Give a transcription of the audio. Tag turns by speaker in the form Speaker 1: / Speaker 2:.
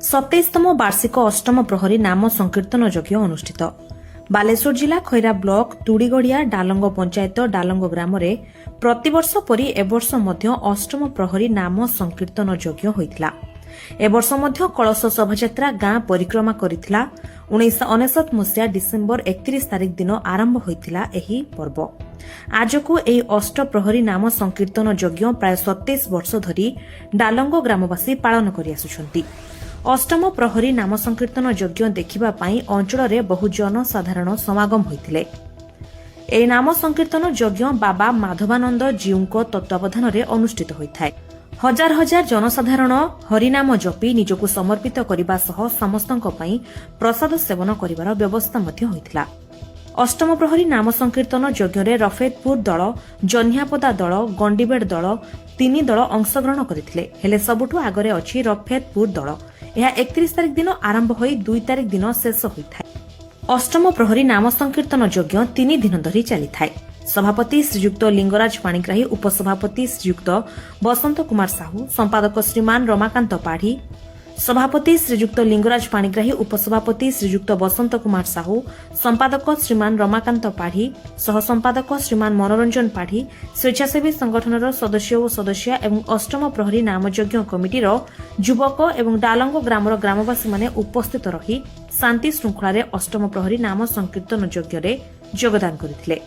Speaker 1: 27ତମ ବାର୍ଷିକ ଅଷ୍ଟମ ପ୍ରହରୀ ନାମ ସଂକୀର୍ତ୍ତନ ଯଜ୍ଞ ଅନୁଷ୍ଠିତ। ବାଲେଶ୍ୱର ଜିଲ୍ଲା ଖଇରା ବ୍ଲକ ତୁଡ଼ିଗଡ଼ିଆ ଡାଲଙ୍ଗ ପଞ୍ଚାୟତ ଡାଲଙ୍ଗ ଗ୍ରାମରେ ପ୍ରତିବର୍ଷ ପରି ଏବର୍ଷ ମଧ୍ୟ ଅଷ୍ଟମ ପ୍ରହରୀ ନାମ ସଂକୀର୍ତ୍ତନ ଯଜ୍ଞ ହୋଇଥିଲା। ଏବର୍ଷ ମଧ୍ୟ କଳସ ଶୋଭାଯାତ୍ରା ଗାଁ ପରିକ୍ରମା କରିଥିଲା। 1999 ମସିହା ଡିସେମ୍ବର 31 ତାରିଖ ଦିନ ଆରମ୍ଭ ହୋଇଥିଲା ଏହି ପର୍ବ। ଆଜକୁ ଏହି ଅଷ୍ଟପ୍ରହରୀ ନାମ ସଂକୀର୍ତ୍ତନ ଯଜ୍ଞ ପ୍ରାୟ 27 ବର୍ଷ ଧରି ଡାଲଙ୍ଗ ଗ୍ରାମବାସୀ ପାଳନ କରିଆସୁଛନ୍ତି। ଅଷ୍ଟମ ପ୍ରହରୀ ନାମ ସଂକୀର୍ତ୍ତନ ଯଜ୍ଞ ଦେଖିବା ପାଇଁ ଅଞ୍ଚଳରେ ବହୁ ଜନସାଧାରଣ ସମାଗମ ହୋଇଥିଲେ। ଏହି ନାମ ସଂକୀର୍ତ୍ତନ ଯଜ୍ଞ ବାବା ମାଧବାନନ୍ଦ ଜୀଉଙ୍କ ତତ୍ତ୍ୱାବଧାନରେ ଅନୁଷ୍ଠିତ ହୋଇଥାଏ। ହଜାର ହଜାର ଜନସାଧାରଣ ହରିନାମ ଜପି ନିଜକୁ ସମର୍ପିତ କରିବା ସହ ସମସ୍ତଙ୍କ ପାଇଁ ପ୍ରସାଦ ସେବନ କରିବାର ବ୍ୟବସ୍ଥା ମଧ୍ୟ ହୋଇଥିଲା। ଅଷ୍ଟମ ପ୍ରହରୀ ନାମ ସଂକୀର୍ତ୍ତନ ଯଜ୍ଞରେ ରଫେଦପୁର ଦଳ, ଜହ୍ନିଆପଦା ଦଳ, ଗଣ୍ଡିବେଡ଼ ଦଳ 3 ଦଳ ଅଂଶଗ୍ରହଣ କରିଥିଲେ। ହେଲେ ସବୁଠୁ ଆଗରେ ଅଛି ରଫେଦପୁର ଦଳ। ଏହା 31 ତାରିଖ ଦିନ ଆରମ୍ଭ ହୋଇ 2 ତାରିଖ ଦିନ ଶେଷ ହୋଇଥାଏ। ଅଷ୍ଟମ ପ୍ରହରୀ ନାମ ସଂକୀର୍ତ୍ତନ ଯଜ୍ଞ 3 ଦିନ ଧରି ଚାଲିଥାଏ। ସଭାପତି ଶ୍ରୀଯୁକ୍ତ ଲିଙ୍ଗରାଜ ପାଣିଗ୍ରାହୀ, ଉପସଭାପତି ଶ୍ରୀଯୁକ୍ତ ବସନ୍ତ କୁମାର ସାହୁ, ସମ୍ପାଦକ ଶ୍ରୀମାନ ରମାକାନ୍ତ ପାଢ଼ୀ, ସଭାପତି ଶ୍ରୀଯୁକ୍ତ ଲିଙ୍ଗରାଜ ପାଣିଗ୍ରାହୀ, ଉପସଭାପତି ଶ୍ରୀଯୁକ୍ତ ବସନ୍ତ କୁମାର ସାହୁ, ସମ୍ପାଦକ ଶ୍ରୀମାନ ରମାକାନ୍ତ ପାଢ଼ୀ, ସହ ସମ୍ପାଦକ ଶ୍ରୀମାନ ମନୋରଞ୍ଜନ ପାଢ଼ୀ, ସ୍ୱେଚ୍ଛାସେବୀ ସଂଗଠନର ସଦସ୍ୟ ଓ ସଦସ୍ୟା ଏବଂ ଅଷ୍ଟମ ପ୍ରହରୀ ନାମଯଜ୍ଞ କମିଟିର ଯୁବକ ଏବଂ ଡାଲଙ୍ଗ ଗ୍ରାମର ଗ୍ରାମବାସୀମାନେ ଉପସ୍ଥିତ ରହି ଶାନ୍ତି ଶୃଙ୍ଖଳାରେ ଅଷ୍ଟମ ପ୍ରହରୀ ନାମ ସଂକୀର୍ତ୍ତନ ଯଜ୍ଞରେ ଯୋଗଦାନ କରିଥିଲେ।